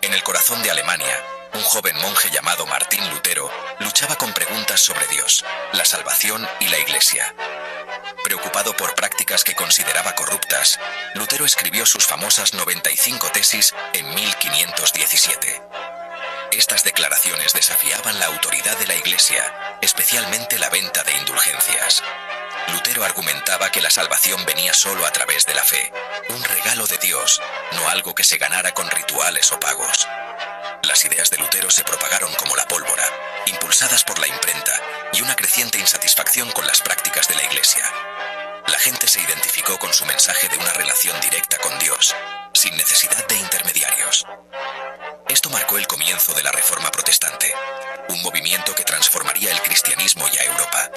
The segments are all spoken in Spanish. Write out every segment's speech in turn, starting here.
En el corazón de Alemania, un joven monje llamado Martín Lutero luchaba con preguntas sobre Dios, la salvación y la Iglesia. Preocupado por prácticas que consideraba corruptas, Lutero escribió sus famosas 95 tesis en 1517. Estas declaraciones desafiaban la autoridad de la Iglesia, especialmente la venta de indulgencias. Lutero argumentaba que la salvación venía solo a través de la fe, un regalo de Dios, no algo que se ganara con rituales o pagos. Las ideas de Lutero se propagaron como la pólvora, impulsadas por la imprenta y una creciente insatisfacción con las prácticas de la Iglesia. La gente se identificó con su mensaje de una relación directa con Dios, sin necesidad de intermediarios. Esto marcó el comienzo de la Reforma Protestante, un movimiento que transformaría el cristianismo y a Europa.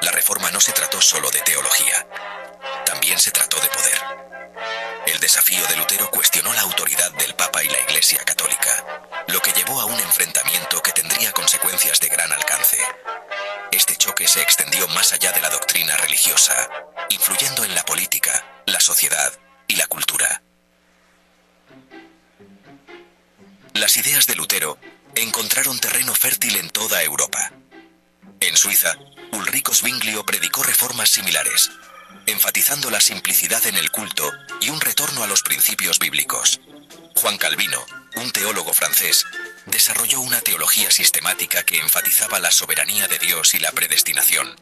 La Reforma no se trató solo de teología, también se trató de poder. El desafío de Lutero cuestionó la autoridad del Papa y la Iglesia Católica, lo que llevó a un enfrentamiento que tendría consecuencias de gran alcance. Este choque se extendió más allá de la doctrina religiosa, influyendo en la política, la sociedad y la cultura. Las ideas de Lutero encontraron terreno fértil en toda Europa. En Suiza, Ulrico Zwinglio predicó reformas similares, enfatizando la simplicidad en el culto y un retorno a los principios bíblicos. Juan Calvino, un teólogo francés, desarrolló una teología sistemática que enfatizaba la soberanía de Dios y la predestinación.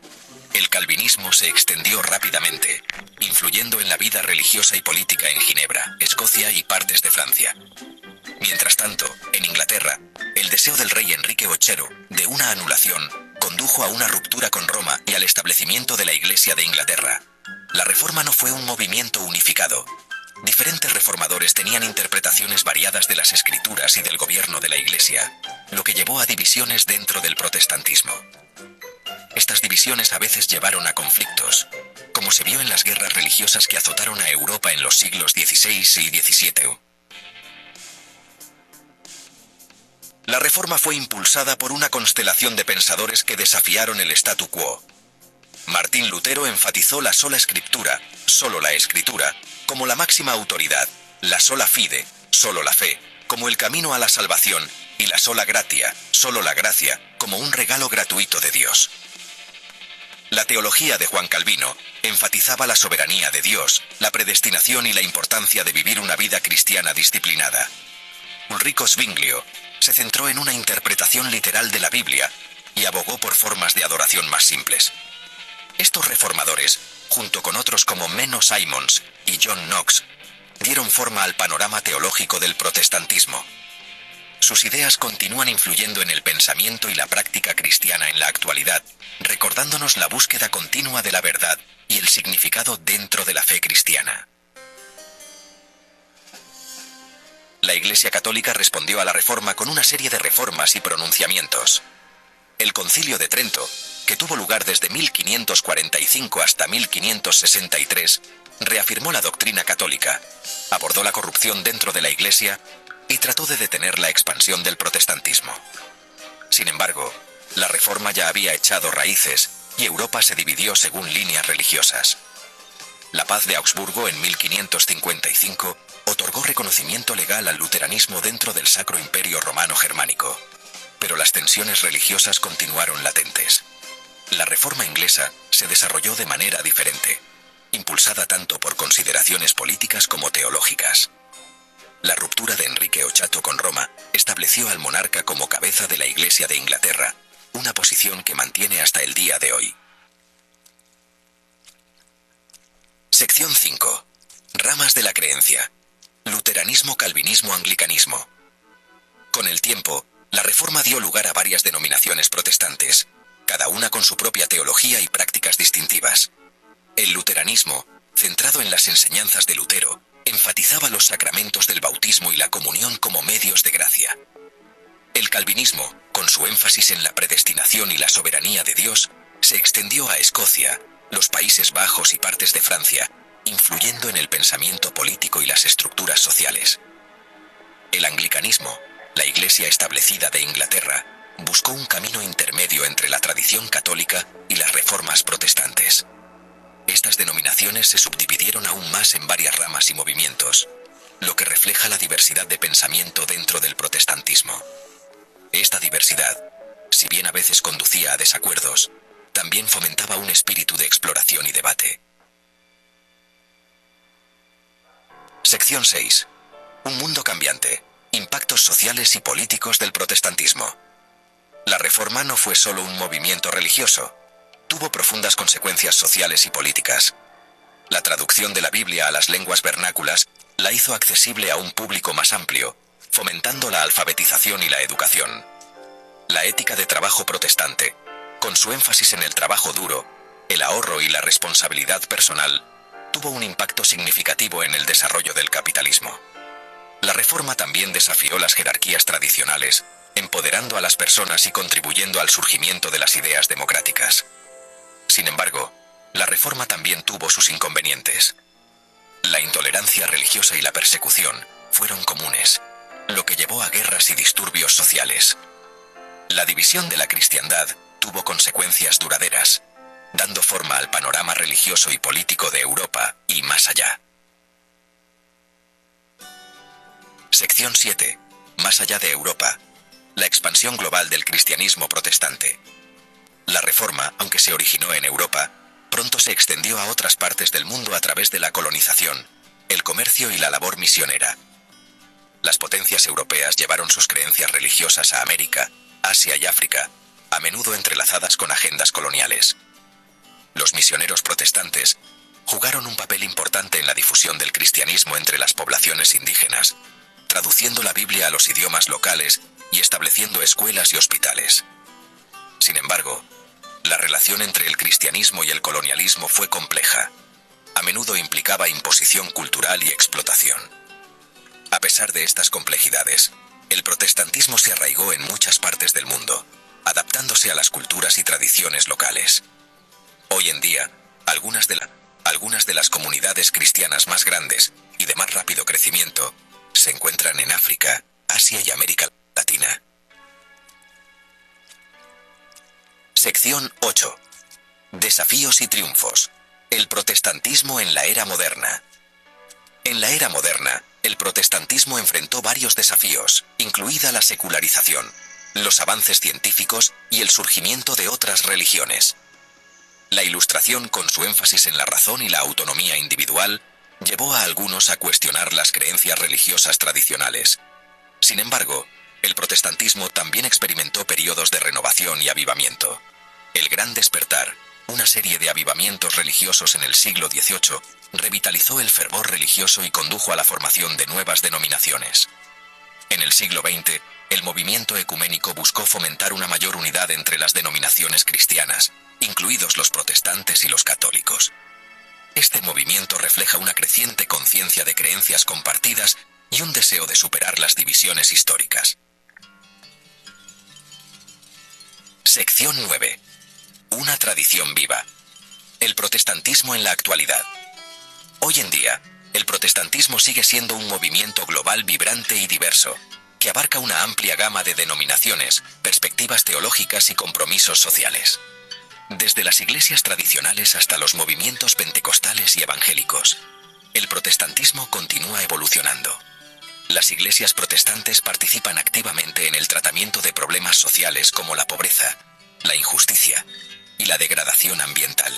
El calvinismo se extendió rápidamente, influyendo en la vida religiosa y política en Ginebra, Escocia y partes de Francia. Mientras tanto, en Inglaterra, el deseo del rey Enrique VIII de una anulación condujo a una ruptura con Roma y al establecimiento de la Iglesia de Inglaterra. La Reforma no fue un movimiento unificado. Diferentes reformadores tenían interpretaciones variadas de las Escrituras y del gobierno de la Iglesia, lo que llevó a divisiones dentro del protestantismo. Estas divisiones a veces llevaron a conflictos, como se vio en las guerras religiosas que azotaron a Europa en los siglos XVI y XVII. La Reforma fue impulsada por una constelación de pensadores que desafiaron el statu quo. Martín Lutero enfatizó la sola Escritura, solo la Escritura, como la máxima autoridad, la sola fide, solo la fe, como el camino a la salvación, y la sola gratia, solo la gracia, como un regalo gratuito de Dios. La teología de Juan Calvino enfatizaba la soberanía de Dios, la predestinación y la importancia de vivir una vida cristiana disciplinada. Ulrico Zwinglio se centró en una interpretación literal de la Biblia y abogó por formas de adoración más simples. Estos reformadores, junto con otros como Menno Simons y John Knox, dieron forma al panorama teológico del protestantismo. Sus ideas continúan influyendo en el pensamiento y la práctica cristiana en la actualidad, recordándonos la búsqueda continua de la verdad y el significado dentro de la fe cristiana. La Iglesia Católica respondió a la Reforma con una serie de reformas y pronunciamientos. El Concilio de Trento, que tuvo lugar desde 1545 hasta 1563, reafirmó la doctrina católica, abordó la corrupción dentro de la Iglesia y trató de detener la expansión del protestantismo. Sin embargo, la Reforma ya había echado raíces y Europa se dividió según líneas religiosas. La Paz de Augsburgo en 1555 otorgó reconocimiento legal al luteranismo dentro del Sacro Imperio Romano Germánico, pero las tensiones religiosas continuaron latentes. La Reforma inglesa se desarrolló de manera diferente, impulsada tanto por consideraciones políticas como teológicas. La ruptura de Enrique VIII con Roma estableció al monarca como cabeza de la Iglesia de Inglaterra, una posición que mantiene hasta el día de hoy. Sección 5. Ramas de la creencia. Luteranismo, calvinismo, anglicanismo. Con el tiempo, la Reforma dio lugar a varias denominaciones protestantes, cada una con su propia teología y prácticas distintivas. El luteranismo, centrado en las enseñanzas de Lutero, enfatizaba los sacramentos del bautismo y la comunión como medios de gracia. El calvinismo, con su énfasis en la predestinación y la soberanía de Dios, se extendió a Escocia, los Países Bajos y partes de Francia, influyendo en el pensamiento político y las estructuras sociales. El anglicanismo, la Iglesia establecida de Inglaterra, buscó un camino intermedio entre la tradición católica y las reformas protestantes. Estas denominaciones se subdividieron aún más en varias ramas y movimientos. lo que refleja la diversidad de pensamiento dentro del protestantismo. Esta diversidad, si bien a veces conducía a desacuerdos, también fomentaba un espíritu de exploración y debate. Sección 6. Un mundo cambiante. Impactos sociales y políticos del protestantismo. La Reforma no fue solo un movimiento religioso, tuvo profundas consecuencias sociales y políticas. La traducción de la Biblia a las lenguas vernáculas la hizo accesible a un público más amplio, fomentando la alfabetización y la educación. La ética de trabajo protestante, con su énfasis en el trabajo duro, el ahorro y la responsabilidad personal, tuvo un impacto significativo en el desarrollo del capitalismo. La Reforma también desafió las jerarquías tradicionales, empoderando a las personas y contribuyendo al surgimiento de las ideas democráticas. Sin embargo, la Reforma también tuvo sus inconvenientes. La intolerancia religiosa y la persecución fueron comunes, lo que llevó a guerras y disturbios sociales. La división de la cristiandad tuvo consecuencias duraderas, dando forma al panorama religioso y político de Europa y más allá. Sección 7. Más allá de Europa. La expansión global del cristianismo protestante. La Reforma, aunque se originó en Europa, pronto se extendió a otras partes del mundo a través de la colonización, el comercio y la labor misionera. Las potencias europeas llevaron sus creencias religiosas a América, Asia y África, a menudo entrelazadas con agendas coloniales. Los misioneros protestantes jugaron un papel importante en la difusión del cristianismo entre las poblaciones indígenas, traduciendo la Biblia a los idiomas locales y estableciendo escuelas y hospitales. Sin embargo, la relación entre el cristianismo y el colonialismo fue compleja. A menudo implicaba imposición cultural y explotación. A pesar de estas complejidades, el protestantismo se arraigó en muchas partes del mundo, adaptándose a las culturas y tradiciones locales. Hoy en día, algunas de las comunidades cristianas más grandes y de más rápido crecimiento se encuentran en África, Asia y América Latina. Sección 8. Desafíos y triunfos. El protestantismo en la era moderna. En la era moderna, el protestantismo enfrentó varios desafíos, incluida la secularización, los avances científicos y el surgimiento de otras religiones. La Ilustración, con su énfasis en la razón y la autonomía individual, llevó a algunos a cuestionar las creencias religiosas tradicionales. Sin embargo, el protestantismo también experimentó periodos de renovación y avivamiento. El Gran Despertar, una serie de avivamientos religiosos en el siglo XVIII, revitalizó el fervor religioso y condujo a la formación de nuevas denominaciones. En el siglo XX, el movimiento ecuménico buscó fomentar una mayor unidad entre las denominaciones cristianas, incluidos los protestantes y los católicos. Este movimiento refleja una creciente conciencia de creencias compartidas y un deseo de superar las divisiones históricas. Sección 9. Una tradición viva. El protestantismo en la actualidad. Hoy en día, el protestantismo sigue siendo un movimiento global vibrante y diverso, que abarca una amplia gama de denominaciones, perspectivas teológicas y compromisos sociales. Desde las iglesias tradicionales hasta los movimientos pentecostales y evangélicos, el protestantismo continúa evolucionando. Las iglesias protestantes participan activamente en el tratamiento de problemas sociales como la pobreza, la injusticia y la degradación ambiental.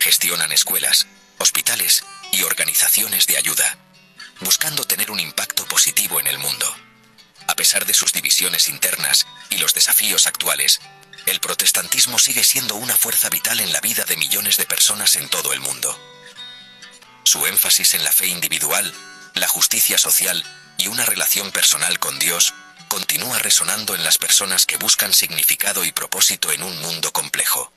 Gestionan escuelas, hospitales y organizaciones de ayuda, buscando tener un impacto positivo en el mundo. A pesar de sus divisiones internas y los desafíos actuales, el protestantismo sigue siendo una fuerza vital en la vida de millones de personas en todo el mundo. Su énfasis en la fe individual, la justicia social y una relación personal con Dios continúa resonando en las personas que buscan significado y propósito en un mundo complejo.